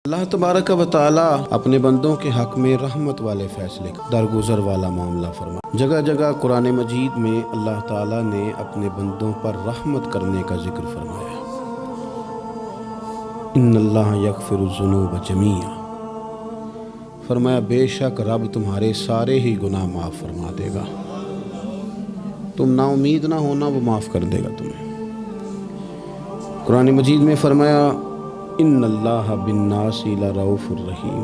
اللہ تبارک و تعالی اپنے بندوں کے حق میں رحمت والے فیصلے درگزر والا معاملہ فرما۔ جگہ جگہ قرآن مجید میں اللہ تعالی نے اپنے بندوں پر رحمت کرنے کا ذکر فرمایا۔ ان اللہ یغفر الذنوب جمیعا، فرمایا بے شک رب تمہارے سارے ہی گناہ معاف فرما دے گا، تم نا امید نہ ہونا، وہ معاف کر دے گا تمہیں۔ قرآن مجید میں فرمایا ان اللہ بالناس لرؤوف الرحیم،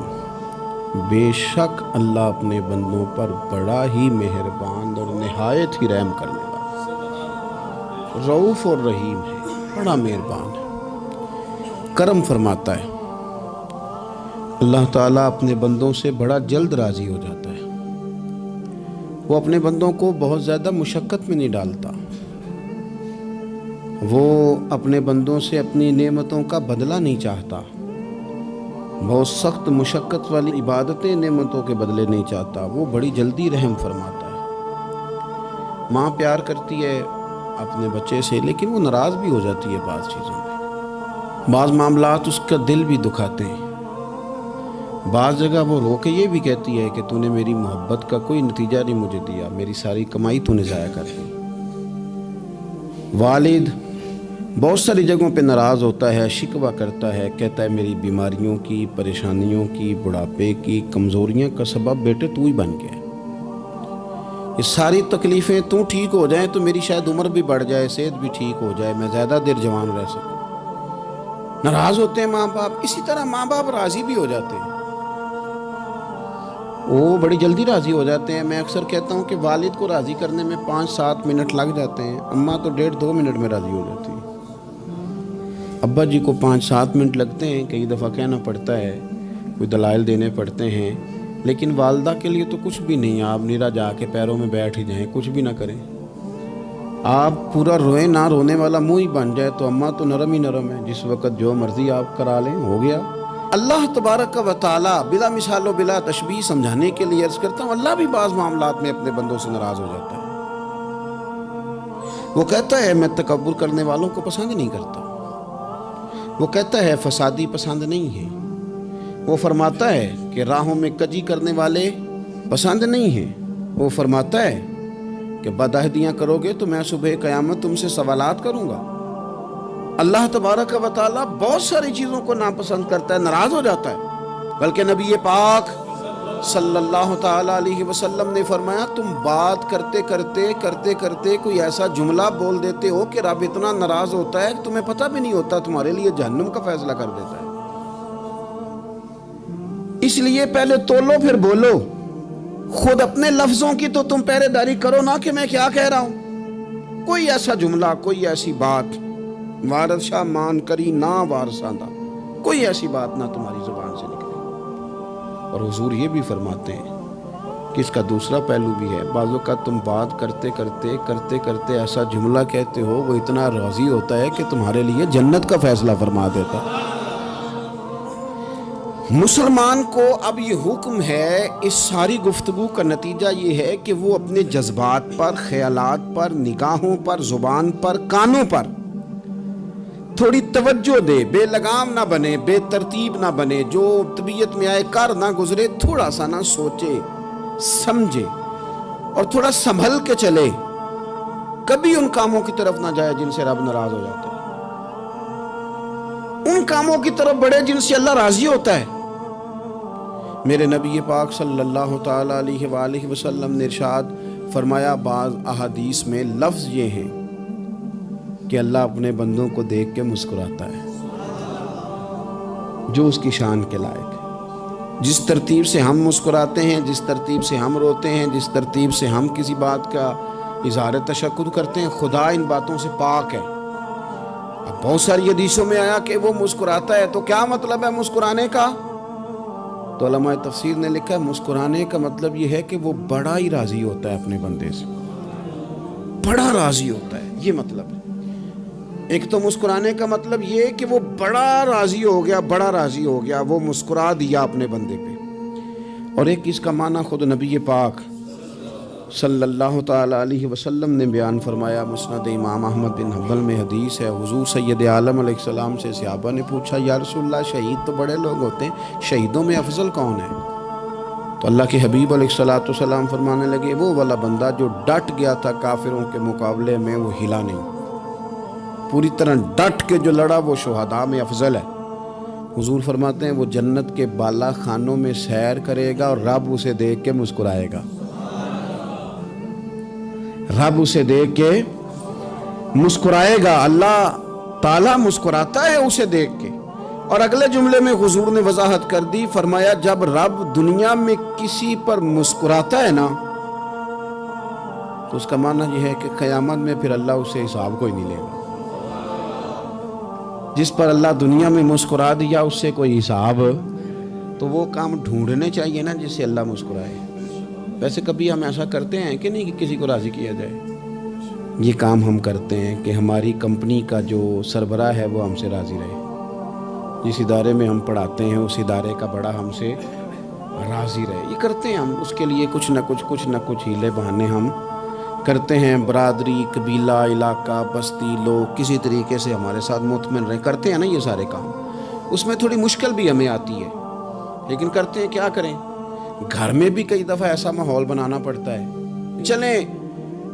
بے شک اللہ اپنے بندوں پر بڑا ہی مہربان اور نہایت ہی رحم کرنے والا، رؤوف اور رحیم ہے، بڑا مہربان ہے، کرم فرماتا ہے۔ اللہ تعالیٰ اپنے بندوں سے بڑا جلد راضی ہو جاتا ہے، وہ اپنے بندوں کو بہت زیادہ مشقت میں نہیں ڈالتا، وہ اپنے بندوں سے اپنی نعمتوں کا بدلہ نہیں چاہتا، بہت سخت مشقت والی عبادتیں نعمتوں کے بدلے نہیں چاہتا، وہ بڑی جلدی رحم فرماتا ہے۔ ماں پیار کرتی ہے اپنے بچے سے، لیکن وہ ناراض بھی ہو جاتی ہے بعض چیزوں میں، بعض معاملات اس کا دل بھی دکھاتے ہیں، بعض جگہ وہ رو کے یہ بھی کہتی ہے کہ تو نے میری محبت کا کوئی نتیجہ نہیں مجھے دیا، میری ساری کمائی تو نے ضائع کر دی۔ والد بہت ساری جگہوں پہ ناراض ہوتا ہے، شکوہ کرتا ہے، کہتا ہے میری بیماریوں کی، پریشانیوں کی، بڑھاپے کی، کمزوریاں کا سبب بیٹے تو ہی بن گیا، یہ ساری تکلیفیں تو ٹھیک ہو جائیں تو میری شاید عمر بھی بڑھ جائے، صحت بھی ٹھیک ہو جائے، میں زیادہ دیر جوان رہ سکوں۔ ناراض ہوتے ہیں ماں باپ، اسی طرح ماں باپ راضی بھی ہو جاتے ہیں، وہ بڑی جلدی راضی ہو جاتے ہیں۔ میں اکثر کہتا ہوں کہ والد کو راضی کرنے میں 5-7 منٹ لگ جاتے ہیں، اماں تو 1.5-2 منٹ میں راضی ہو جاتی ہے۔ ابا جی کو 5-7 منٹ لگتے ہیں، کئی دفعہ کہنا پڑتا ہے، کوئی دلائل دینے پڑتے ہیں، لیکن والدہ کے لیے تو کچھ بھی نہیں، آپ نیرا جا کے پیروں میں بیٹھ ہی جائیں، کچھ بھی نہ کریں، آپ پورا روئیں نہ رونے والا منہ ہی بن جائے تو اماں تو نرم ہی نرم ہے، جس وقت جو مرضی آپ کرا لیں ہو گیا۔ اللہ تبارک و تعالی بلا مثال و بلا تشبیہ سمجھانے کے لیے عرض کرتا ہوں، اللہ بھی بعض معاملات میں اپنے بندوں سے ناراض ہو جاتا ہے، وہ کہتا ہے میں تکبر کرنے والوں کو پسند نہیں کرتا، وہ کہتا ہے فسادی پسند نہیں ہے، وہ فرماتا ہے کہ راہوں میں کجی کرنے والے پسند نہیں ہیں، وہ فرماتا ہے کہ بدعہدیاں کرو گے تو میں صبح قیامت تم سے سوالات کروں گا۔ اللہ تبارک و تعالیٰ بہت ساری چیزوں کو ناپسند کرتا ہے، ناراض ہو جاتا ہے، بلکہ نبی پاک صلی اللہ تعالیٰ علیہ وسلم نے فرمایا تم بات کرتے کرتے کوئی ایسا جملہ بول دیتے ہو کہ رب اتنا ناراض ہوتا ہے کہ تمہیں پتہ بھی نہیں ہوتا، تمہارے لیے جہنم کا فیصلہ کر دیتا ہے۔ اس لیے پہلے تولو پھر بولو، خود اپنے لفظوں کی تو تم پہرے داری کرو نا کہ میں کیا کہہ رہا ہوں۔ کوئی ایسا جملہ، کوئی ایسی بات وارث شاہ مان کری نہ وارثاں دا، کوئی ایسی بات نہ تمہاری زبان سے نکلے۔ اور حضور یہ بھی فرماتے ہیں کہ اس کا دوسرا پہلو بھی ہے، بعض اوقات تم بات کرتے ایسا جملہ کہتے ہو وہ اتنا راضی ہوتا ہے کہ تمہارے لیے جنت کا فیصلہ فرما دیتا۔ مسلمان کو اب یہ حکم ہے، اس ساری گفتگو کا نتیجہ یہ ہے کہ وہ اپنے جذبات پر، خیالات پر، نگاہوں پر، زبان پر، کانوں پر تھوڑی توجہ دے، بے لگام نہ بنے، بے ترتیب نہ بنے، جو طبیعت میں آئے کر نہ گزرے، تھوڑا سا نہ سوچے سمجھے اور تھوڑا سنبھل کے چلے، کبھی ان کاموں کی طرف نہ جائے جن سے رب ناراض ہو جاتا ہے، ان کاموں کی طرف بڑھے جن سے اللہ راضی ہوتا ہے۔ میرے نبی پاک صلی اللہ تعالیٰ علیہ وآلہ وسلم نے ارشاد فرمایا، بعض احادیث میں لفظ یہ ہیں کہ اللہ اپنے بندوں کو دیکھ کے مسکراتا ہے، جو اس کی شان کے لائق ہے۔ جس ترتیب سے ہم مسکراتے ہیں، جس ترتیب سے ہم روتے ہیں، جس ترتیب سے ہم کسی بات کا اظہار تشکر کرتے ہیں، خدا ان باتوں سے پاک ہے۔ اب بہت ساری حدیثوں میں آیا کہ وہ مسکراتا ہے، تو کیا مطلب ہے مسکرانے کا؟ تو علماء تفسیر نے لکھا ہے مسکرانے کا مطلب یہ ہے کہ وہ بڑا ہی راضی ہوتا ہے اپنے بندے سے، بڑا راضی ہوتا ہے، یہ مطلب ہے۔ ایک تو مسکرانے کا مطلب یہ کہ وہ بڑا راضی ہو گیا، وہ مسکرا دیا اپنے بندے پہ، اور ایک اس کا معنی خود نبی پاک صلی اللہ تعالیٰ علیہ وسلم نے بیان فرمایا، مسند امام احمد بن حنبل میں حدیث ہے، حضور سید عالم علیہ السلام سے صحابہ نے پوچھا، یا رسول اللہ شہید تو بڑے لوگ ہوتے ہیں، شہیدوں میں افضل کون ہے؟ تو اللہ کے حبیب علیہ السلام فرمانے لگے، وہ والا بندہ جو ڈٹ گیا تھا کافروں کے مقابلے میں، وہ ہلا نہیں، پوری طرح ڈٹ کے جو لڑا وہ شہداء میں افضل ہے۔ حضور فرماتے ہیں وہ جنت کے بالا خانوں میں سیر کرے گا اور رب اسے دیکھ کے مسکرائے گا، رب اسے دیکھ کے مسکرائے گا، اللہ تعالیٰ مسکراتا ہے اسے دیکھ کے۔ اور اگلے جملے میں حضور نے وضاحت کر دی، فرمایا جب رب دنیا میں کسی پر مسکراتا ہے نا تو اس کا معنی یہ ہے کہ قیامت میں پھر اللہ اسے حساب کوئی نہیں لے گا۔ جس پر اللہ دنیا میں مسکرا دیا اس سے کوئی حساب، تو وہ کام ڈھونڈنے چاہیے نا جس سے اللہ مسکرائے۔ ویسے کبھی ہم ایسا کرتے ہیں کہ نہیں کہ کسی کو راضی کیا جائے؟ یہ کام ہم کرتے ہیں کہ ہماری کمپنی کا جو سربراہ ہے وہ ہم سے راضی رہے، جس ادارے میں ہم پڑھاتے ہیں اس ادارے کا بڑا ہم سے راضی رہے، یہ کرتے ہیں ہم۔ اس کے لیے کچھ نہ کچھ ہیلے بہانے ہم کرتے ہیں، برادری، قبیلہ، علاقہ، بستی، لوگ کسی طریقے سے ہمارے ساتھ مطمئن رہیں، کرتے ہیں نا یہ سارے کام۔ اس میں تھوڑی مشکل بھی ہمیں آتی ہے لیکن کرتے ہیں، کیا کریں۔ گھر میں بھی کئی دفعہ ایسا ماحول بنانا پڑتا ہے۔ چلیں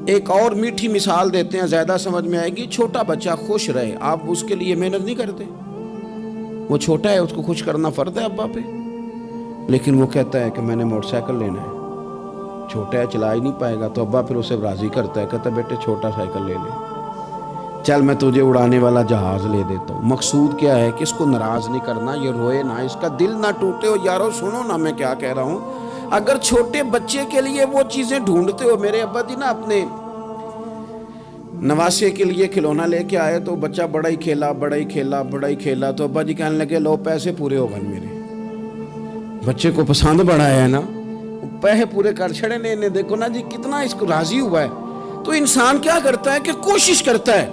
ایک اور میٹھی مثال دیتے ہیں، زیادہ سمجھ میں آئے گی۔ چھوٹا بچہ خوش رہے، آپ اس کے لیے محنت نہیں کرتے، وہ چھوٹا ہے، اس کو خوش کرنا فرض ہے ابا پہ، لیکن وہ کہتا ہے کہ میں نے موٹر سائیکل لینا ہے، چھوٹا ہے چلا ہی نہیں پائے گا، تو ابا پھر اسے راضی کرتا ہے، کہتا ہے بیٹے چھوٹا سائیکل لے لے، چل میں تجھے اڑانے والا جہاز لے دیتا ہوں۔ مقصود کیا ہے کہ اس کو ناراض نہیں کرنا، یہ روئے نہ، اس کا دل نہ ٹوٹے۔ ہو یارو سنو نا میں کیا کہہ رہا ہوں، اگر چھوٹے بچے کے لیے وہ چیزیں ڈھونڈتے ہو، میرے ابا جی نا اپنے نواسے کے لیے کھلونا لے کے آئے تو بچہ بڑا ہی کھیلا، تو ابا جی کہنے لگے لو پیسے پورے ہو گئے میرے، بچے کو پسند بڑا ہے نا، پیسے پورے کر چھڑے نے، دیکھو نا جی کتنا اس کو راضی ہوا ہے۔ تو انسان کیا کرتا ہے کہ کوشش کرتا ہے،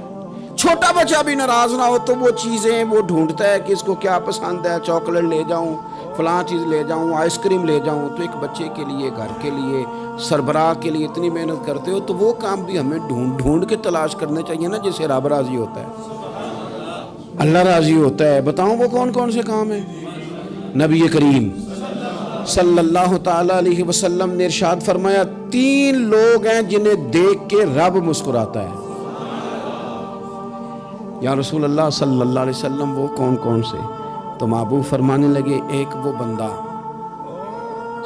چھوٹا بچہ بھی ناراض نہ ہو تو وہ چیزیں وہ ڈھونڈتا ہے کہ اس کو کیا پسند ہے، چاکلیٹ لے جاؤں، فلاں چیز لے جاؤں، آئس کریم لے جاؤں۔ تو ایک بچے کے لیے، گھر کے لیے، سربراہ کے لیے اتنی محنت کرتے ہو، تو وہ کام بھی ہمیں ڈھونڈ کے تلاش کرنے چاہیے نا جس سے رب راضی ہوتا ہے، اللہ راضی ہوتا ہے۔ بتاؤں وہ کون سے کام ہیں؟ نبی کریم صلی اللہ تعالیٰ علیہ وسلم نے ارشاد فرمایا، 3 لوگ ہیں جنہیں دیکھ کے رب مسکراتا ہے۔ یا رسول اللہ صلی اللہ علیہ وسلم وہ کون سے؟ تو محبوب فرمانے لگے، ایک وہ بندہ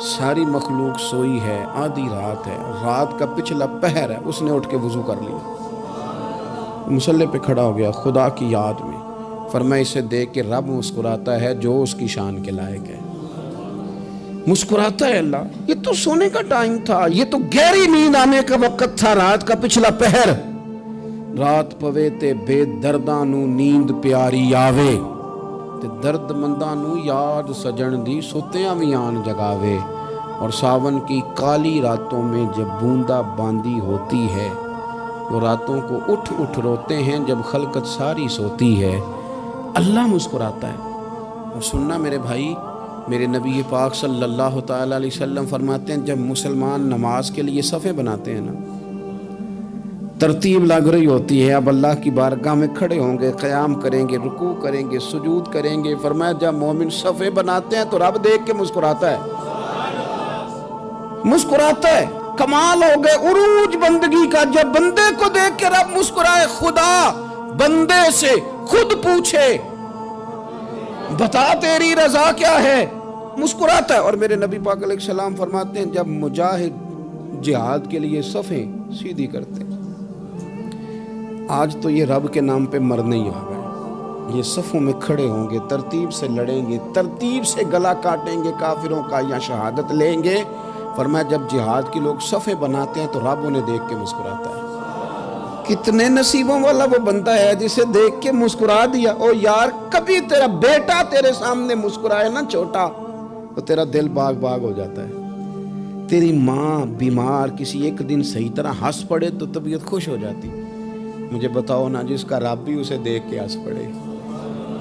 ساری مخلوق سوئی ہے، آدھی رات ہے، رات کا پچھلا پہر ہے، اس نے اٹھ کے وضو کر لیا، مصلی پہ کھڑا ہو گیا خدا کی یاد میں، فرمایا اسے دیکھ کے رب مسکراتا ہے جو اس کی شان کے لائق ہے، مسکراتا ہے اللہ۔ یہ تو سونے کا ٹائم تھا، یہ تو گہری نیند آنے کا وقت تھا، رات کا پچھلا پہر، رات پوے تے بے درداں نو نیند پیاری آوے، تے درد منداں نو یاد سجن دی ستیاں وی آن جگاوے، اور ساون کی کالی راتوں میں جب بوندا باندی ہوتی ہے، وہ راتوں کو اٹھ روتے ہیں جب خلقت ساری سوتی ہے، اللہ مسکراتا ہے۔ اور سننا میرے بھائی، میرے نبی پاک صلی اللہ تعالیٰ علیہ وسلم فرماتے ہیں جب مسلمان نماز کے لیے صفیں بناتے ہیں نا، ترتیب لگ رہی ہوتی ہے، اب اللہ کی بارگاہ میں کھڑے ہوں گے، قیام کریں گے، رکوع کریں گے، سجود کریں گے، فرمایا جب مومن صفیں بناتے ہیں تو رب دیکھ کے مسکراتا ہے، مسکراتا ہے۔ کمال ہو گئے عروج بندگی کا، جب بندے کو دیکھ کے رب مسکرائے، خدا بندے سے خود پوچھے بتا تیری رضا کیا ہے، مسکراتا ہے۔ اور میرے نبی پاک علیہ السلام فرماتے ہیں جب مجاہد جہاد کے لیے صفیں سیدھی کرتے ہیں، آج تو یہ رب کے نام پہ مرنے ہی آ گئے، یہ صفوں میں کھڑے ہوں گے، ترتیب سے لڑیں گے، ترتیب سے گلا کاٹیں گے کافروں کا یا شہادت لیں گے۔ فرمایا جب جہاد کے لوگ صفیں بناتے ہیں تو رب انہیں دیکھ کے مسکراتا ہے۔ کتنے نصیبوں والا وہ بندہ ہے جسے دیکھ کے مسکرا دیا۔ او یار کبھی تیرا بیٹا تیرے سامنے مسکرائے نا چھوٹا تو تیرا دل باغ ہو جاتا ہے۔ تیری ماں بیمار کسی ایک دن صحیح طرح ہنس پڑے تو طبیعت خوش ہو جاتی۔ مجھے بتاؤ نا جس کا رب بھی اسے دیکھ کے ہنس پڑے،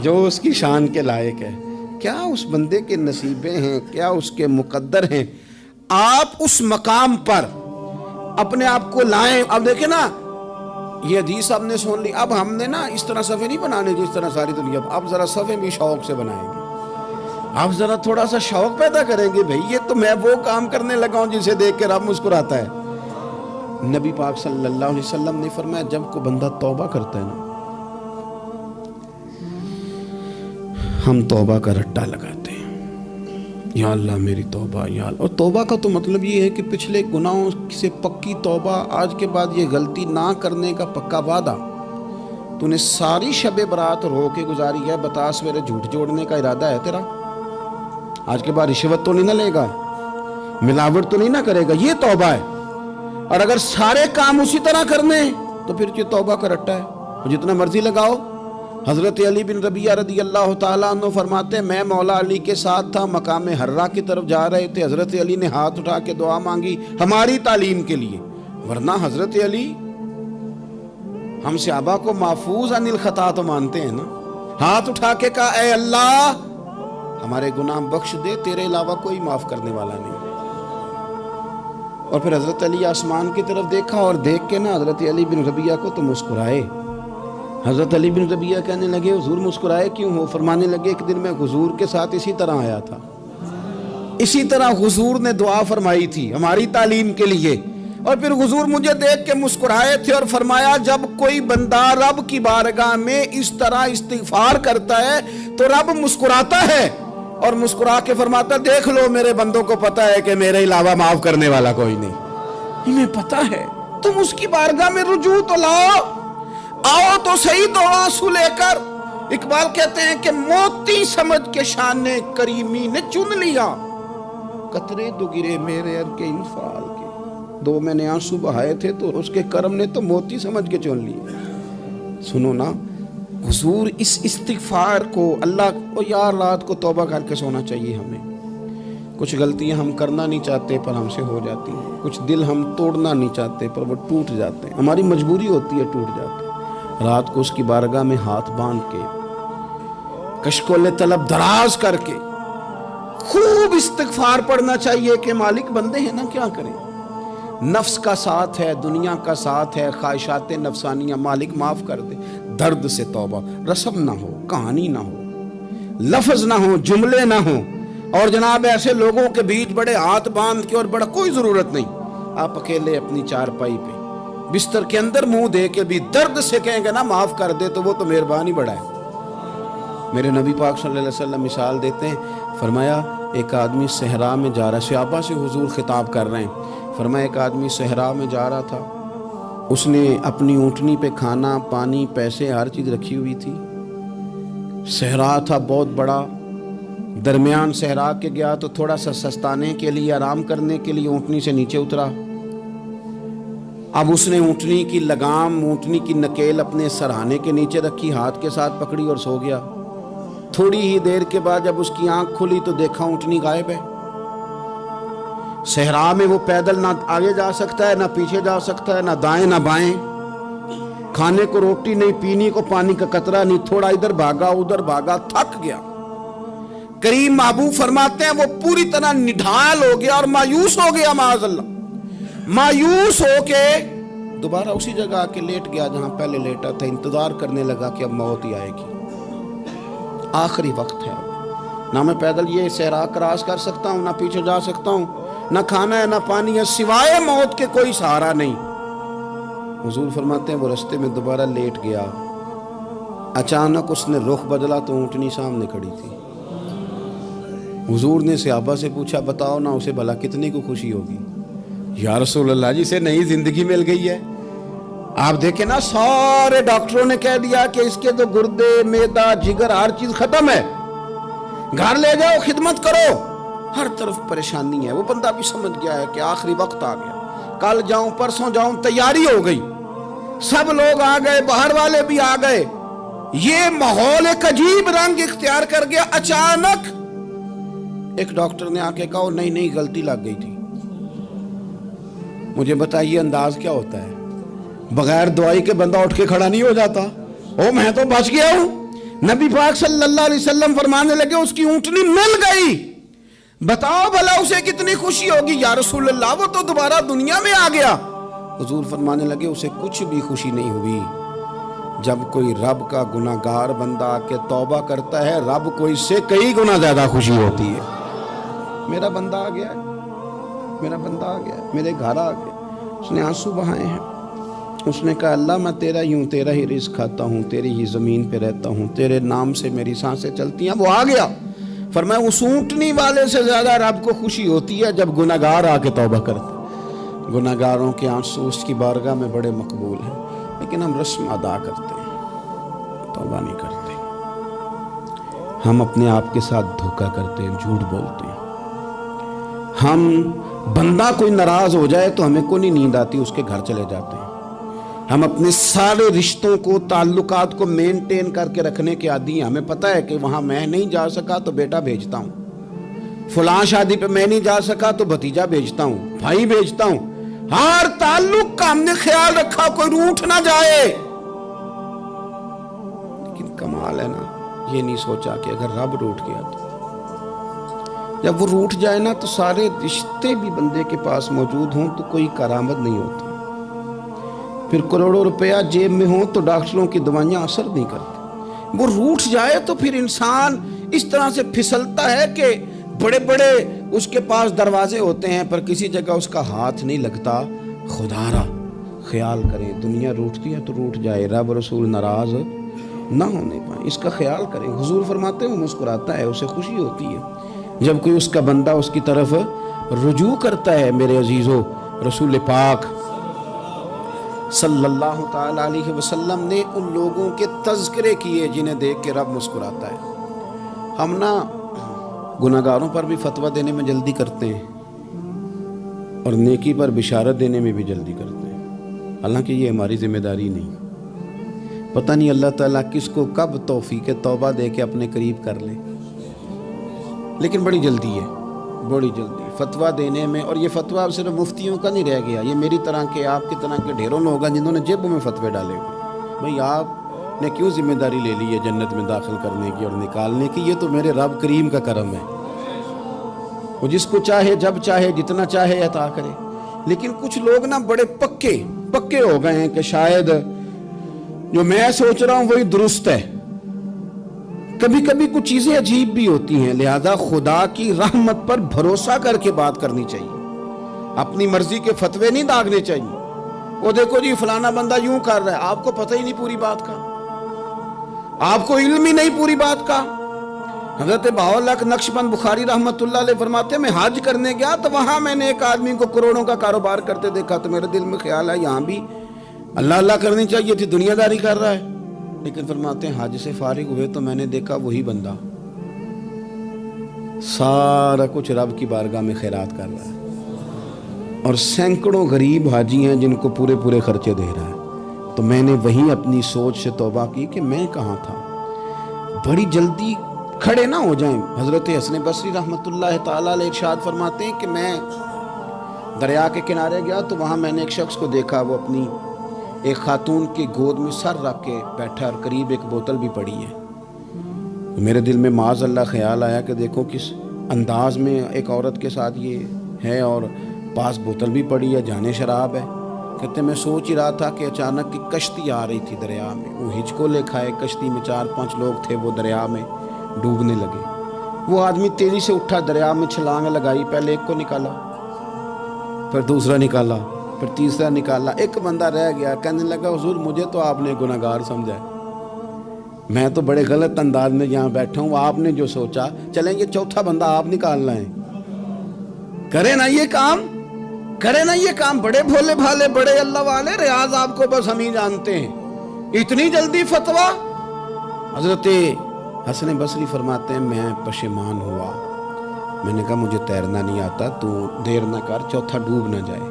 جو اس کی شان کے لائق ہے، کیا اس بندے کے نصیبیں ہیں، کیا اس کے مقدر ہیں۔ آپ اس مقام پر اپنے آپ کو لائیں. اب دیکھیں نا یہ حدیث آپ نے سن لی, اب ہم نے نا اس طرح صفحے نہیں بنانے جس طرح ساری دنیا, اب ذرا صفحے بھی شوق سے بنائیں گے. آپ ذرا تھوڑا سا شوق پیدا کریں گے, بھئی یہ تو میں وہ کام کرنے لگا ہوں جسے دیکھ کے رب مسکراتا ہے. نبی پاک صلی اللہ علیہ وسلم نے فرمایا جب کوئی بندہ توبہ کرتا ہے نا, ہم توبہ کا رٹا لگاتے ہیں, یا اللہ میری توبہ یا اللہ. اور توبہ کا تو مطلب یہ ہے کہ پچھلے گناہوں سے پکی توبہ, آج کے بعد یہ غلطی نہ کرنے کا پکا وعدہ. تو نے ساری شب برات رو کے گزاری ہے, بتا سویرے جھوٹ جوڑنے کا ارادہ ہے تیرا, آج کے بعد رشوت تو نہیں نہ لے گا, ملاوٹ تو نہیں نہ کرے گا, یہ توبہ ہے. اور اگر سارے کام اسی طرح کرنے تو پھر یہ توبہ کا رٹا ہے, جتنا مرضی لگاؤ. حضرت علی بن ربیعہ رضی اللہ تعالیٰ عنہ فرماتے ہیں میں مولا علی کے ساتھ تھا, مقام حرہ کی طرف جا رہے تھے, حضرت علی نے ہاتھ اٹھا کے دعا مانگی ہماری تعلیم کے لیے, ورنہ حضرت علی ہم صحابہ کو محفوظ عن الخطا تو مانتے ہیں نا. ہاتھ اٹھا کے کہا اے اللہ ہمارے گناہ بخش دے, تیرے علاوہ کوئی معاف کرنے والا نہیں. اور پھر حضرت علی آسمان کی طرف دیکھا اور دیکھ کے نا حضرت علی بن ربیعہ کو تو مسکرائے. حضرت علی بن ربیعہ کہنے لگے حضور مسکرائے کیوں ہو؟ فرمانے لگے ایک دن میں حضور کے ساتھ اسی طرح آیا تھا, اسی طرح حضور نے دعا فرمائی تھی ہماری تعلیم کے لیے, اور پھر حضور مجھے دیکھ کے مسکرائے تھے اور فرمایا جب کوئی بندہ رب کی بارگاہ میں اس طرح استغفار کرتا ہے تو رب مسکراتا ہے, اور مسکرا کے فرماتا دیکھ لو میرے بندوں کو پتا ہے کہ میرے علاوہ معاف کرنے والا کوئی نہیں, انہیں پتا ہے. تم اس کی بارگاہ میں رجوع تو لاؤ, آؤ تو صحیح دو آنسو لے کر. اقبال کہتے ہیں کہ موتی سمجھ کے شان کریمی نے چن لیا, قطرے دو گرے میرے ار کے انفال کے, دو میں نے آنسو بہائے تھے تو اس کے کرم نے تو موتی سمجھ کے چن لیے. سنو نا حضور اس استغفار کو, اللہ کو یار رات کو توبہ کر کے سونا چاہیے ہمیں. کچھ غلطیاں ہم کرنا نہیں چاہتے پر ہم سے ہو جاتی ہیں, کچھ دل ہم توڑنا نہیں چاہتے پر وہ ٹوٹ جاتے ہیں, ہماری مجبوری ہوتی ہے ٹوٹ جاتے ہیں. رات کو اس کی بارگاہ میں ہاتھ باندھ کے کشکول طلب دراز کر کے خوب استغفار پڑھنا چاہیے کہ مالک بندے ہیں نا کیا کریں, نفس کا ساتھ ہے, دنیا کا ساتھ ہے, خواہشات نفسانیہ, مالک معاف کر دے. درد سے توبہ, رسم نہ ہو, کہانی نہ ہو, لفظ نہ ہو, جملے نہ ہو, اور جناب ایسے لوگوں کے بیچ بڑے ہاتھ باندھ کے اور بڑا کوئی ضرورت نہیں. آپ اکیلے اپنی چارپائی پہ بستر کے اندر منہ دے کے بھی درد سے کہیں گے نا معاف کر دے تو وہ تو مہربانی بڑا ہے. میرے نبی پاک صلی اللہ علیہ وسلم مثال دیتے ہیں, فرمایا ایک آدمی صحرا میں جا رہا ہے, صحابہ سے حضور خطاب کر رہے ہیں, فرمایا ایک آدمی صحرا میں جا رہا تھا, اس نے اپنی اونٹنی پہ کھانا پانی پیسے ہر چیز رکھی ہوئی تھی. صحرا تھا بہت بڑا, درمیان صحرا کے گیا تو تھوڑا سا سستانے کے لیے آرام کرنے کے لیے اونٹنی سے نیچے اترا. اب اس نے اونٹنی کی لگام, اونٹنی کی نکیل اپنے سرہانے کے نیچے رکھی, ہاتھ کے ساتھ پکڑی اور سو گیا. تھوڑی ہی دیر کے بعد جب اس کی آنکھ کھلی تو دیکھا اونٹنی غائب ہے. صحرا میں وہ پیدل نہ آگے جا سکتا ہے, نہ پیچھے جا سکتا ہے, نہ دائیں نہ بائیں, کھانے کو روٹی نہیں, پینے کو پانی کا قطرہ نہیں, تھوڑا ادھر بھاگا ادھر بھاگا, تھک گیا. کریم محبوب فرماتے ہیں وہ پوری طرح نڈھال ہو گیا اور مایوس ہو گیا, معاذ اللہ, مایوس ہو کے دوبارہ اسی جگہ آ کے لیٹ گیا جہاں پہلے لیٹا تھا. انتظار کرنے لگا کہ اب موت ہی آئے گی, آخری وقت ہے, نہ میں پیدل یہ صحرا کراس کر سکتا ہوں, نہ پیچھے جا سکتا ہوں, نہ کھانا ہے نہ پانی ہے, سوائے موت کے کوئی سہارا نہیں. حضور فرماتے ہیں وہ رستے میں دوبارہ لیٹ گیا, اچانک اس نے رخ بدلا تو اونٹنی سامنے کھڑی تھی. حضور نے صحابہ سے پوچھا بتاؤ نا اسے بھلا کتنی کو خوشی ہوگی؟ یا رسول اللہ جسے نئی زندگی مل گئی ہے. آپ دیکھیں نا سارے ڈاکٹروں نے کہہ دیا کہ اس کے تو گردے معدہ جگر ہر چیز ختم ہے, گھر لے جاؤ خدمت کرو, ہر طرف پریشانی ہے. وہ بندہ بھی سمجھ گیا ہے کہ آخری وقت آ گیا, کل جاؤں پرسوں جاؤں, تیاری ہو گئی, سب لوگ آ گئے, باہر والے بھی آ گئے, یہ ماحول ایک عجیب رنگ اختیار کر گیا. اچانک ایک ڈاکٹر نے آ کے کہا نہیں غلطی لگ گئی تھی. مجھے بتائیے انداز کیا ہوتا ہے؟ بغیر دوائی کے بندہ اٹھ کے کھڑا نہیں ہو جاتا, او میں تو بچ گیا ہوں. نبی پاک صلی اللہ علیہ وسلم فرمانے لگے اس کی اونٹنی مل گئی, بتاؤ بھلا اسے کتنی خوشی ہوگی. یا رسول اللہ وہ تو دوبارہ دنیا میں آ گیا. حضور فرمانے لگے اسے کچھ بھی خوشی نہیں ہوئی جب کوئی رب کا گناہگار بندہ آ کے توبہ کرتا ہے، رب کو اس سے کئی گنا زیادہ خوشی ہوتی ہے۔ میرا بندہ آ گیا، میرا بندہ آ گیا، میرے گھر آ گیا، اس نے آنسو بہائے ہیں، اس نے کہا اللہ میں تیرا ہی ہوں، تیرا ہی رزق کھاتا ہوں، تیری ہی زمین پہ رہتا ہوں، تیرے نام سے میری سانسیں چلتی ہیں۔ وہ آ گیا، فرمایا اس اونٹنی والے سے زیادہ رب کو خوشی ہوتی ہے جب گناہگار آ کے توبہ کرتے۔ گناہگاروں کے آنسو اس کی بارگاہ میں بڑے مقبول ہیں، لیکن ہم رسم ادا کرتے ہیں، توبہ نہیں کرتے۔ ہم اپنے آپ کے ساتھ دھوکہ کرتے ہیں، جھوٹ بولتے ہیں۔ ہم بندہ کوئی ناراض ہو جائے تو ہمیں کو نہیں نیند آتی، اس کے گھر چلے جاتے ہیں۔ ہم اپنے سارے رشتوں کو، تعلقات کو مینٹین کر کے رکھنے کے عادی ہیں۔ ہمیں پتہ ہے کہ وہاں میں نہیں جا سکا تو بیٹا بھیجتا ہوں، فلاں شادی پہ میں نہیں جا سکا تو بھتیجا بھیجتا ہوں، بھائی بھیجتا ہوں۔ ہر تعلق کا ہم نے خیال رکھا کوئی روٹھ نہ جائے، لیکن کمال ہے نا، یہ نہیں سوچا کہ اگر رب روٹھ گیا تو جب وہ روٹھ جائے نا تو سارے رشتے بھی بندے کے پاس موجود ہوں تو کوئی کرامت نہیں ہوتی۔ پھر کروڑوں روپیہ جیب میں ہوں تو ڈاکٹروں کی دوائیاں اثر نہیں کرتی۔ وہ روٹھ جائے تو پھر انسان اس طرح سے پھسلتا ہے کہ بڑے بڑے اس کے پاس دروازے ہوتے ہیں پر کسی جگہ اس کا ہاتھ نہیں لگتا۔ خدا را خیال کریں، دنیا روٹتی ہے تو روٹھ جائے، رب رسول ناراض نہ ہونے پائیں، اس کا خیال کریں۔ حضور فرماتے ہیں وہ مسکراتا ہے، اسے خوشی ہوتی ہے جب کوئی اس کا بندہ اس کی طرف رجوع کرتا ہے۔ میرے عزیزو، رسول پاک صلی اللہ تعالی علیہ وسلم نے ان لوگوں کے تذکرے کیے جنہیں دیکھ کے رب مسکراتا ہے۔ ہم نا گناہگاروں پر بھی فتویٰ دینے میں جلدی کرتے ہیں اور نیکی پر بشارت دینے میں بھی جلدی کرتے ہیں، حالانکہ یہ ہماری ذمہ داری نہیں۔ پتہ نہیں اللہ تعالیٰ کس کو کب توفیق توبہ دے کے اپنے قریب کر لے، لیکن بڑی جلدی ہے، بڑی جلدی فتویٰ دینے میں۔ اور یہ فتویٰ صرف مفتیوں کا نہیں رہ گیا، یہ میری طرح کے، آپ کی طرح کے ڈھیروں لوگ ہیں جنہوں نے جیبوں میں فتوے ڈالے ہوئے۔ بھئی آپ نے کیوں ذمہ داری لے لی ہے جنت میں داخل کرنے کی اور نکالنے کی؟ یہ تو میرے رب کریم کا کرم ہے، وہ جس کو چاہے جب چاہے جتنا چاہے عطا کرے۔ لیکن کچھ لوگ نا بڑے پکے ہو گئے ہیں کہ شاید جو میں سوچ رہا ہوں وہی درست ہے۔ کبھی کبھی کچھ چیزیں عجیب بھی ہوتی ہیں، لہذا خدا کی رحمت پر بھروسہ کر کے بات کرنی چاہیے، اپنی مرضی کے فتوے نہیں داغنے چاہیے۔ وہ دیکھو جی فلانا بندہ یوں کر رہا ہے، آپ کو پتہ ہی نہیں پوری بات کا، آپ کو علم ہی نہیں پوری بات کا۔ حضرت بہاءاللہ نقشبند بخاری رحمت اللہ علیہ فرماتے ہیں میں حج کرنے گیا تو وہاں میں نے ایک آدمی کو کروڑوں کا کاروبار کرتے دیکھا تو میرے دل میں خیال ہے یہاں بھی اللہ اللہ کرنی چاہیے تھی، دنیا داری کر رہا ہے۔ لیکن فرماتے ہیں حج سے فارغ ہوئے تو میں نے دیکھا وہی بندہ سارا کچھ رب کی بارگاہ میں خیرات کر رہا ہے، اور سینکڑوں غریب حاجی ہیں جن کو پورے خرچے دے رہا ہے۔ تو میں نے وہیں اپنی سوچ سے توبہ کی کہ میں کہاں تھا۔ بڑی جلدی کھڑے نہ ہو جائیں۔ حضرت حسن بصری رحمت اللہ تعالیٰ علیہ ارشاد فرماتے ہیں کہ میں دریا کے کنارے گیا تو وہاں میں نے ایک شخص کو دیکھا، وہ اپنی ایک خاتون کی گود میں سر رکھ کے بیٹھا اور قریب ایک بوتل بھی پڑی ہے۔ میرے دل میں معاذ اللہ خیال آیا کہ دیکھو کس انداز میں ایک عورت کے ساتھ یہ ہے اور پاس بوتل بھی پڑی ہے، جانے شراب ہے۔ کہتے میں سوچ ہی رہا تھا کہ اچانک کی کشتی آ رہی تھی دریا میں، وہ ہچکو لے کھائے، کشتی میں 4-5 لوگ تھے، وہ دریا میں ڈوبنے لگے۔ وہ آدمی تیزی سے اٹھا، دریا میں چھلانگ لگائی، پہلے ایک کو نکالا، پھر دوسرا نکالا، پھر تیسرا نکالا، ایک بندہ رہ گیا۔ کہنے لگا حضور مجھے تو آپ نے گناہگار سمجھا ہے، میں تو بڑے غلط انداز میں یہاں بیٹھا ہوں، آپ نے جو سوچا چلیں گے چوتھا بندہ آپ نکالنا ہے، کرے نا یہ کام، کرے نا یہ کام۔ بڑے بھولے بھالے بڑے اللہ والے، ریاض آپ کو بس ہم ہی جانتے ہیں، اتنی جلدی فتویٰ۔ حضرت حسن بصری فرماتے ہیں میں پشیمان ہوا، میں نے کہا مجھے تیرنا نہیں آتا، تو دیر نہ کر چوتھا ڈوب نہ جائے۔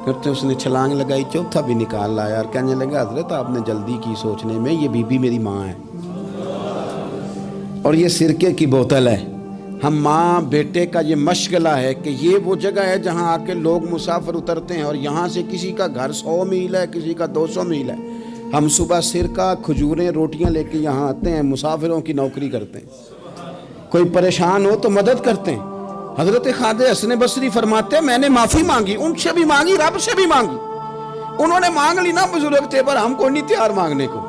پھر تو اس نے چھلانگ لگائی، چوتھا بھی نکال لایا اور کہنے لگا حضرت آپ نے جلدی کی سوچنے میں، یہ بی بی میری ماں ہے اور یہ سرکے کی بوتل ہے۔ ہم ماں بیٹے کا یہ مشغلہ ہے کہ یہ وہ جگہ ہے جہاں آ کے لوگ مسافر اترتے ہیں، اور یہاں سے کسی کا گھر 100 میل ہے، کسی کا 200 میل ہے۔ ہم صبح سرکہ کھجوریں روٹیاں لے کے یہاں آتے ہیں، مسافروں کی نوکری کرتے ہیں، کوئی پریشان ہو تو مدد کرتے ہیں۔ حضرت خواجہ حسن بصری فرماتے ہیں میں نے معافی مانگی، ان سے بھی مانگی، رب سے بھی مانگی، انہوں نے مانگ لی نا، بزرگ تھے، پر ہم کو نہیں تیار مانگنے کو.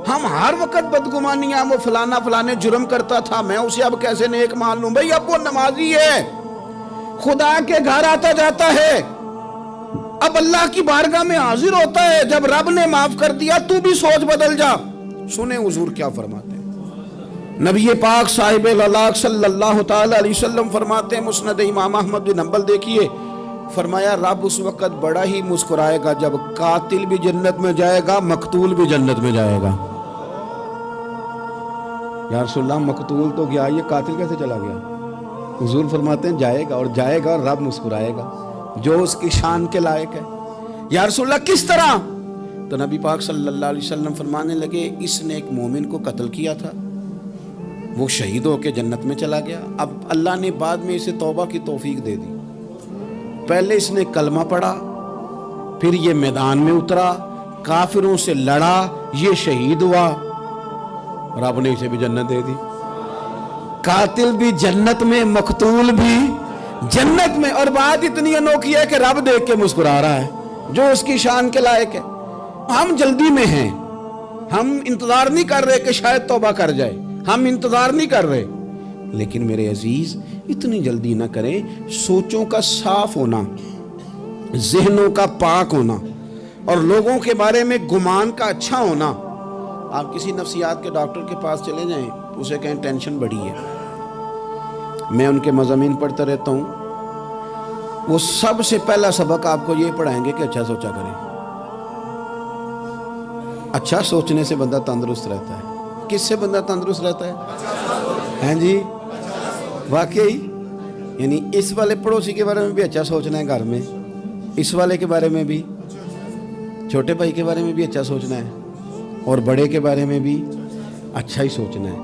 ہم ہر وقت بدگمانیاں، وہ فلانا فلانے جرم کرتا تھا، میں اسے اب کیسے نیک مان لوں. بھئی اب وہ نمازی ہے، خدا کے گھر آتا جاتا ہے، اب اللہ کی بارگاہ میں حاضر ہوتا ہے. جب رب نے معاف کر دیا تو بھی سوچ بدل جا. سنیں حضور کیا فرماتے ہیں. نبی پاک صاحب الالاق صلی اللہ تعالی علیہ وسلم فرماتے ہیں، مسند امام احمد بن حنبل دیکھیے، فرمایا رب اس وقت بڑا ہی مسکرائے گا جب قاتل بھی جنت میں جائے گا، مقتول بھی جنت میں جائے گا. یا رسول اللہ مقتول تو گیا، یہ قاتل کیسے چلا گیا؟ حضور فرماتے ہیں جائے گا، اور جائے گا اور رب مسکرائے گا، جو اس کی شان کے لائق ہے. یا رسول اللہ کس طرح؟ تو نبی پاک صلی اللہ علیہ وسلم فرمانے لگے، اس نے ایک مومن کو قتل کیا تھا، وہ شہید ہو کے جنت میں چلا گیا. اب اللہ نے بعد میں اسے توبہ کی توفیق دے دی. پہلے اس نے کلمہ پڑھا، پھر یہ میدان میں اترا، کافروں سے لڑا، یہ شہید ہوا، اور آپ نے اسے بھی جنت دے دی. قاتل بھی جنت میں، مقتول بھی جنت میں. اور بات اتنی انوکھی ہے کہ رب دیکھ کے مسکرا رہا ہے، جو اس کی شان کے لائق ہے. ہم جلدی میں ہیں، ہم انتظار نہیں کر رہے کہ شاید توبہ کر جائے، ہم انتظار نہیں کر رہے. لیکن میرے عزیز اتنی جلدی نہ کریں. سوچوں کا صاف ہونا، ذہنوں کا پاک ہونا، اور لوگوں کے بارے میں گمان کا اچھا ہونا. آپ کسی نفسیات کے ڈاکٹر کے پاس چلے جائیں، اسے کہیں ٹینشن بڑھی ہے. میں ان کے مضامین پڑھتا رہتا ہوں، وہ سب سے پہلا سبق آپ کو یہ پڑھائیں گے کہ اچھا سوچا کریں. اچھا سوچنے سے بندہ تندرست رہتا ہے. کس سے بندہ تندرست رہتا ہے؟ ہیں جی واقعی. یعنی اس والے پڑوسی کے بارے میں بھی اچھا سوچنا ہے، گھر میں اس والے کے بارے میں بھی، چھوٹے بھائی کے بارے میں بھی اچھا سوچنا ہے، اور بڑے کے بارے میں بھی اچھا ہی سوچنا ہے.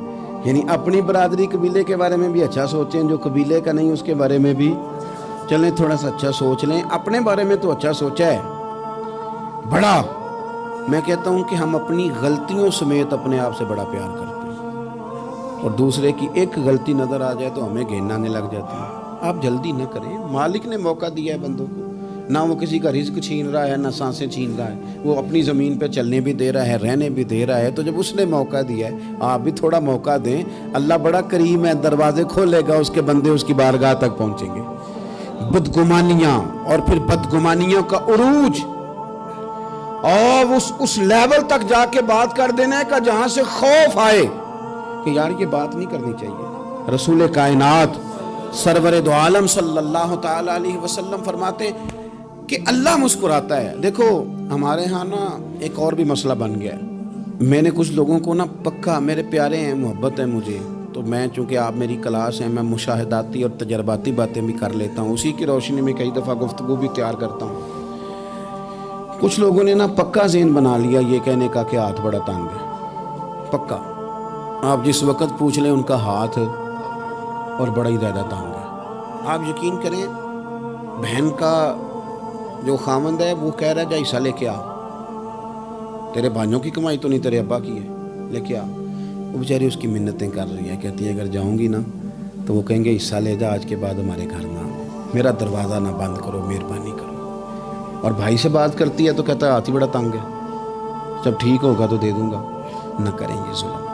یعنی اپنی برادری قبیلے کے بارے میں بھی اچھا سوچیں، جو قبیلے کا نہیں اس کے بارے میں بھی چلیں تھوڑا سا اچھا سوچ لیں. اپنے بارے میں تو اچھا سوچا ہے بڑا. میں کہتا ہوں کہ ہم اپنی غلطیوں سمیت اپنے آپ سے بڑا پیار کرتے ہیں، اور دوسرے کی ایک غلطی نظر آ جائے تو ہمیں گھن آنے لگ جاتی ہے. آپ جلدی نہ کریں. مالک نے موقع دیا ہے بندوں کو، نہ وہ کسی کا رزق چھین رہا ہے، نہ سانسیں چھین رہا ہے. وہ اپنی زمین پہ چلنے بھی دے رہا ہے، رہنے بھی دے رہا ہے. تو جب اس نے موقع دیا ہے، آپ بھی تھوڑا موقع دیں. اللہ بڑا کریم ہے، دروازے کھولے گا، اس کے بندے اس کی بارگاہ تک پہنچیں گے. بدگمانیاں، اور پھر بدگمانیوں کا عروج، اور اس لیول تک جا کے بات کر دینا ہے کہ جہاں سے خوف آئے کہ یار یہ بات نہیں کرنی چاہیے. رسول کائنات سرور دو عالم صلی اللہ تعالی علیہ وسلم فرماتے ہیں کہ اللہ مسکراتا ہے. دیکھو ہمارے ہاں نا ایک اور بھی مسئلہ بن گیا ہے. میں نے کچھ لوگوں کو نا پکا، میرے پیارے ہیں، محبت ہے مجھے، تو میں چونکہ آپ میری کلاس ہیں، میں مشاہداتی اور تجرباتی باتیں بھی کر لیتا ہوں. اسی کی روشنی میں کئی دفعہ گفتگو بھی تیار کرتا ہوں. کچھ لوگوں نے نا پکا ذہن بنا لیا یہ کہنے کا کہ ہاتھ بڑا تنگ ہے. پکا آپ جس وقت پوچھ لیں ان کا ہاتھ اور بڑا ہی زیادہ تنگ ہے. آپ یقین کریں، بہن کا جو خامند ہے وہ کہہ رہا ہے جا حصہ لے کے آ، تیرے بھائیوں کی کمائی تو نہیں، تیرے ابا کی ہے، لے کے آ. وہ بیچاری اس کی منتیں کر رہی ہیں، کہتی ہے اگر جاؤں گی نا تو وہ کہیں گے حصہ لے جا، آج کے بعد ہمارے گھر نہ، میرا دروازہ نہ بند کرو، مہربانی کرو. اور بھائی سے بات کرتی ہے تو کہتا ہے ہاتھ ہی بڑا تنگ ہے، جب ٹھیک ہوگا تو دے دوں گا. نہ کریں یہ ظلم.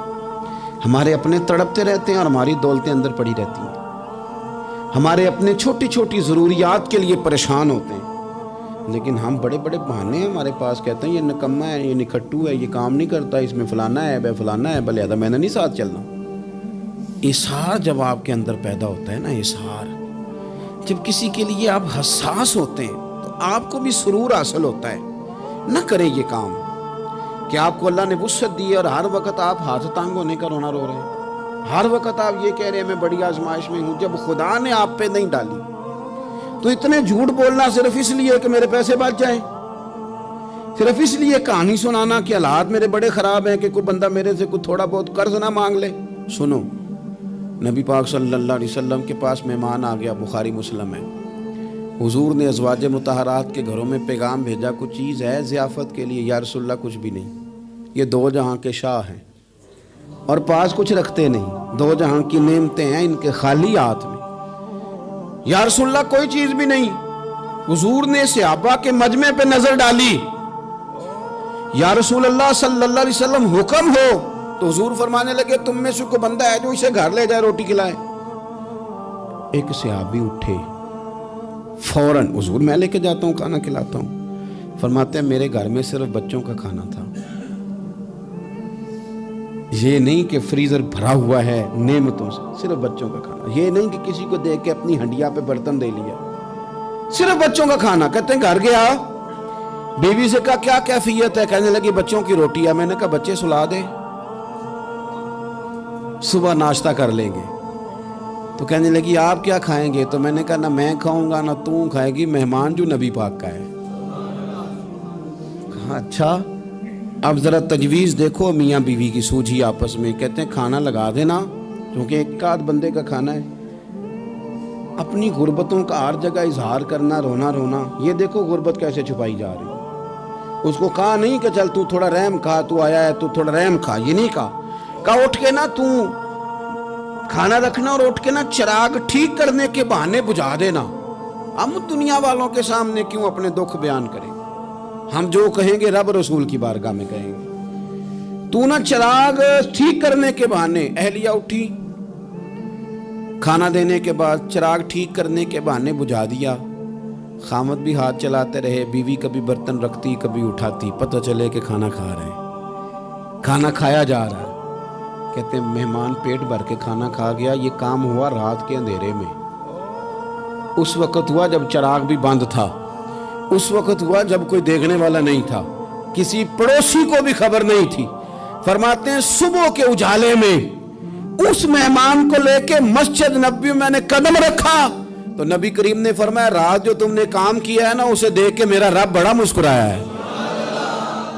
ہمارے اپنے تڑپتے رہتے ہیں اور ہماری دولتیں اندر پڑی رہتی ہیں. ہمارے اپنے چھوٹی چھوٹی ضروریات کے لیے پریشان ہوتے ہیں، لیکن ہم بڑے بڑے بہانے ہیں ہمارے پاس. کہتے ہیں یہ نکما ہے، یہ نکھٹو ہے، یہ کام نہیں کرتا، اس میں فلانا ہے، بے فلانا ہے، لہذا میں نے نہیں ساتھ چلنا. اظہار جب آپ کے اندر پیدا ہوتا ہے نا، اظہار جب کسی کے لیے آپ حساس ہوتے ہیں تو آپ کو بھی سرور حاصل ہوتا ہے. نہ کریں یہ کام کہ آپ کو اللہ نے وسعت دی ہے اور ہر وقت آپ ہاتھ تانگ ہونے کا رونا رو رہے ہیں. ہر وقت آپ یہ کہہ رہے ہیں میں بڑی آزمائش میں ہوں، جب خدا نے آپ پہ نہیں ڈالی. تو اتنے جھوٹ بولنا صرف اس لیے کہ میرے پیسے بچ جائیں، صرف اس لیے کہانی سنانا کہ حالات میرے بڑے خراب ہیں کہ کوئی بندہ میرے سے کوئی تھوڑا بہت قرض نہ مانگ لے. سنو، نبی پاک صلی اللہ علیہ وسلم کے پاس مہمان آ گیا، بخاری مسلم ہے. حضور نے ازواج مطہرات کے گھروں میں پیغام بھیجا، کچھ چیز ہے ضیافت کے لیے؟ یا رسول اللہ کچھ بھی نہیں، یہ دو جہاں کے شاہ ہیں اور پاس کچھ رکھتے نہیں، دو جہاں کی نعمتیں ہیں ان کے خالی ہاتھ میں. یا رسول اللہ کوئی چیز بھی نہیں. حضور نے صحابہ کے مجمع پہ نظر ڈالی، یا رسول اللہ صلی اللہ علیہ وسلم حکم ہو، تو حضور فرمانے لگے تم میں سے کوئی بندہ ہے جو اسے گھر لے جائے روٹی کھلائے؟ ایک صحابی اٹھے فوراً، حضور میں لے کے جاتا ہوں کھانا کھلاتا ہوں۔ فرماتے ہیں میرے گھر میں صرف بچوں کا کھانا تھا، یہ نہیں کہ فریزر بھرا ہوا ہے نعمتوں سے، صرف بچوں کا کھانا، یہ نہیں کہ کسی کو دیکھ کے اپنی ہنڈیا پہ برتن دے لیا، صرف بچوں کا کھانا۔ کہتے ہیں گھر گیا، بیوی سے کہا کیا کیفیت ہے؟ کہنے لگی بچوں کی روٹی ہے۔ میں نے کہا بچے سلا دے، صبح ناشتہ کر لیں گے۔ تو کہنے لگی آپ کیا کھائیں گے؟ تو میں نے کہا نہ میں کھاؤں گا نہ تو کھائے گی، مہمان جو نبی پاک کا ہے۔ کہا اچھا، اب ذرا تجویز دیکھو میاں بیوی کی سوجھی آپس میں۔ کہتے ہیں کھانا لگا دینا، کیونکہ ایک آدھ بندے کا کھانا ہے۔ اپنی غربتوں کا ہر جگہ اظہار کرنا، رونا رونا، یہ دیکھو غربت کیسے چھپائی جا رہی ہے۔ اس کو کہا نہیں کہ چل تو تھوڑا رحم کھا، تو آیا ہے تو تھوڑا رحم کھا، یہ نہیں کہا اٹھ کے نا تو کھانا رکھنا اور اٹھ کے نا چراغ ٹھیک کرنے کے بہانے بجھا دینا۔ ہم دنیا والوں کے سامنے کیوں اپنے دکھ بیان کریں؟ ہم جو کہیں گے رب رسول کی بارگاہ میں کہیں گے۔ تو نا چراغ ٹھیک کرنے کے بہانے، اہلیہ اٹھی کھانا دینے کے بعد چراغ ٹھیک کرنے کے بہانے بجھا دیا۔ خامد بھی ہاتھ چلاتے رہے، بیوی کبھی برتن رکھتی کبھی اٹھاتی، پتہ چلے کہ کھانا کھا رہے ہیں، کھانا کھایا جا رہا ہے۔ کہتے ہیں مہمان پیٹ بھر کے کھانا کھا گیا۔ یہ کام ہوا رات کے اندھیرے میں، اس وقت ہوا جب چراغ بھی بند تھا، اس وقت ہوا جب کوئی دیکھنے والا نہیں تھا، کسی پڑوسی کو بھی خبر نہیں تھی۔ فرماتے ہیں صبح کے اجالے میں اس مہمان کو لے کے مسجد نبوی میں نے قدم رکھا تو نبی کریم نے فرمایا رات جو تم نے کام کیا ہے نا، اسے دیکھ کے میرا رب بڑا مسکرایا ہے،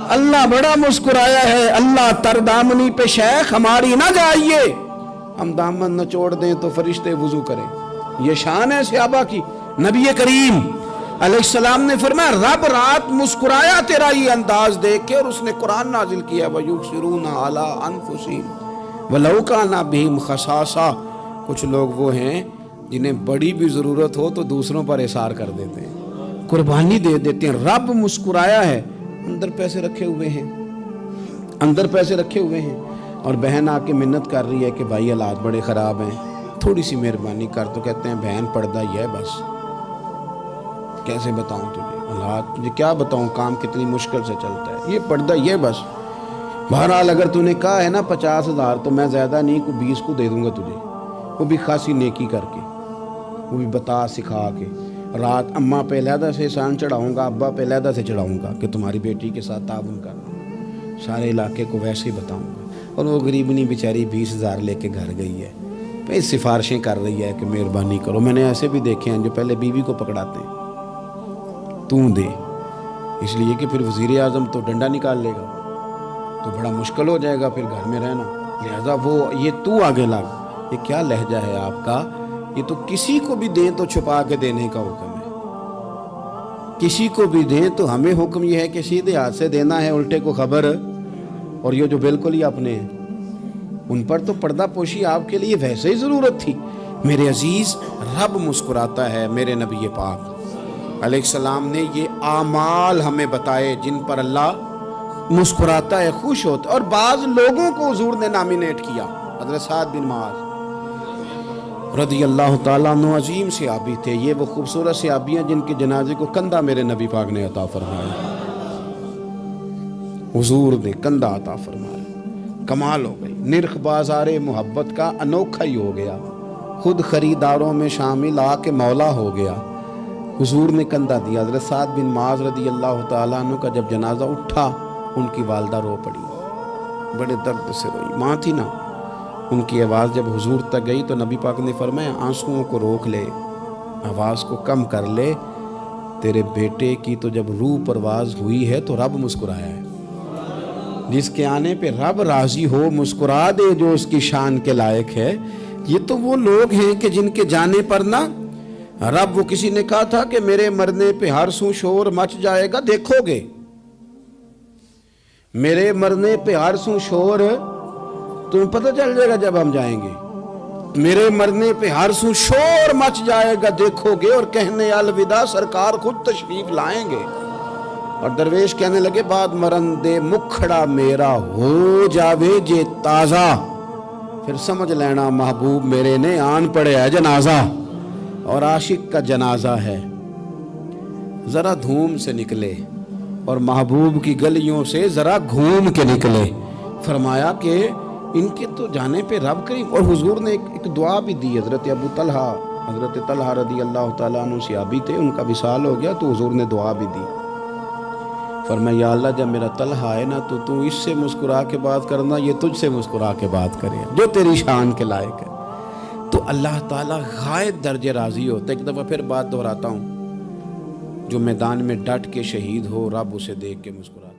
اللہ بڑا مسکرایا ہے۔ اللہ تر دامنی پہ شیخ ہماری نہ جائیے، ہم دامن نہ چھوڑ دیں تو فرشتے وضو کریں۔ یہ شان ہے صحابہ کی۔ نبی کریم علیہ السلام نے فرمایا رب رات مسکرایا تیرا یہ انداز دیکھ کے، اور اس نے قرآن نازل کیا وَيُبْصِرُونَ عَلَىٰ أَنفُسِهِمْ وَلَوْ كَانَ بِهِمْ خَصَاصَةٌ۔ کچھ لوگ وہ ہیں جنہیں بڑی بھی ضرورت ہو تو دوسروں پر اثار کر دیتے ہیں، قربانی دے دیتے ہیں۔ رب مسکرایا ہے، اندر پیسے رکھے ہوئے ہیں، اندر پیسے رکھے ہوئے ہیں، اور بہن آ کے منت کر رہی ہے کہ بھائی حالات بڑے خراب ہیں، تھوڑی سی مہربانی کر۔ تو کہتے ہیں بہن پردہ ہی ہے بس، کیسے بتاؤں تجھے حالات، تجھے کیا بتاؤں کام کتنی مشکل سے چلتا ہے، یہ پردہ یہ بس۔ بہرحال اگر تو نے کہا ہے نا 50,000 تو میں زیادہ نہیں، کوئی 20 کو دے دوں گا تجھے، وہ بھی خاصی نیکی کر کے، وہ بھی بتا سکھا کے۔ رات اماں پہ علیحدہ سے احسان چڑھاؤں گا، ابا پہ علیحدہ سے چڑھاؤں گا کہ تمہاری بیٹی کے ساتھ تعاون کر رہا ہوں، سارے علاقے کو ویسے ہی بتاؤں گا۔ اور وہ غریبنی بیچاری 20,000 لے کے گھر گئی ہے، پھر سفارشیں کر رہی ہے کہ مہربانی کرو۔ میں نے ایسے بھی دیکھے ہیں جو پہلے بیوی کو پکڑاتے ہیں تو دے، اس لیے کہ پھر وزیر اعظم تو ڈنڈا نکال لے گا تو بڑا مشکل ہو جائے گا پھر گھر میں رہنا، لہذا وہ یہ تو آگے لگ۔ یہ کیا لہجہ ہے آپ کا؟ یہ تو کسی کو بھی دیں تو چھپا کے دینے کا حکم ہے، کسی کو بھی دیں تو ہمیں حکم یہ ہے کہ سیدھے ہاتھ سے دینا ہے، الٹے کو خبر۔ اور یہ جو بالکل ہی اپنے ہیں ان پر تو پردہ پوشی آپ کے لیے ویسے ہی ضرورت تھی۔ میرے عزیز رب مسکراتا ہے۔ میرے نبی پاک علیہ السلام نے یہ اعمال ہمیں بتائے جن پر اللہ مسکراتا ہے، خوش ہوتا ہے۔ اور بعض لوگوں کو حضور نے نامینیٹ کیا، حضرت سعد بن معاذ رضی اللہ تعالیٰ عنہ عظیم صحابی تھے۔ یہ وہ خوبصورت صحابی ہیں جن کے جنازے کو کندھا میرے نبی پاک نے عطا فرمایا، حضور نے کندھا عطا فرمایا۔ کمال ہو گئی، نرخ بازار محبت کا انوکھا ہی ہو گیا، خود خریداروں میں شامل آ کے مولا ہو گیا۔ حضور نے کندھا دیا۔ حضرت سعد بن معاذ رضی اللہ تعالیٰ عنہ کا جب جنازہ اٹھا، ان کی والدہ رو پڑی، بڑے درد سے روئی، ماں تھی نا۔ ان کی آواز جب حضور تک گئی تو نبی پاک نے فرمایا آنسوؤں کو روک لے، آواز کو کم کر لے، تیرے بیٹے کی تو جب روح پرواز ہوئی ہے تو رب مسکرایا ہے۔ جس کے آنے پہ رب راضی ہو مسکرا دے جو اس کی شان کے لائق ہے۔ یہ تو وہ لوگ ہیں کہ جن کے جانے پر نا رب، وہ کسی نے کہا تھا کہ میرے مرنے پہ ہر سو شور مچ جائے گا، دیکھو گے میرے مرنے پہ ہر سو شور تمہیں پتہ چل جائے گا جب ہم جائیں گے، میرے مرنے پہ ہر سو شور مچ جائے گا دیکھو گے، اور کہنے الوداع سرکار خود تشریف لائیں گے۔ اور درویش کہنے لگے بعد مرندے مکھڑا میرا ہو جاوے جے تازہ، پھر سمجھ لینا محبوب میرے نے آن پڑے ہے جنازہ، اور عاشق کا جنازہ ہے ذرا دھوم سے نکلے اور محبوب کی گلیوں سے ذرا گھوم کے نکلے۔ فرمایا کہ ان کے تو جانے پہ رب کریم، اور حضور نے ایک دعا بھی دی۔ حضرت ابو طلحہ، حضرت طلحہ رضی اللہ تعالیٰ عنہ صحابی تھے، ان کا وصال ہو گیا تو حضور نے دعا بھی دی۔ فرمایا یا اللہ جب میرا طلحہ ہے نا تو اس سے مسکرا کے بات کرنا، یہ تجھ سے مسکرا کے بات کرے جو تیری شان کے لائق ہے۔ تو اللہ تعالیٰ غائب درجے راضی ہوتا ہے۔ ایک دفعہ پھر بات دہراتا ہوں، جو میدان میں ڈٹ کے شہید ہو رب اسے دیکھ کے مسکرا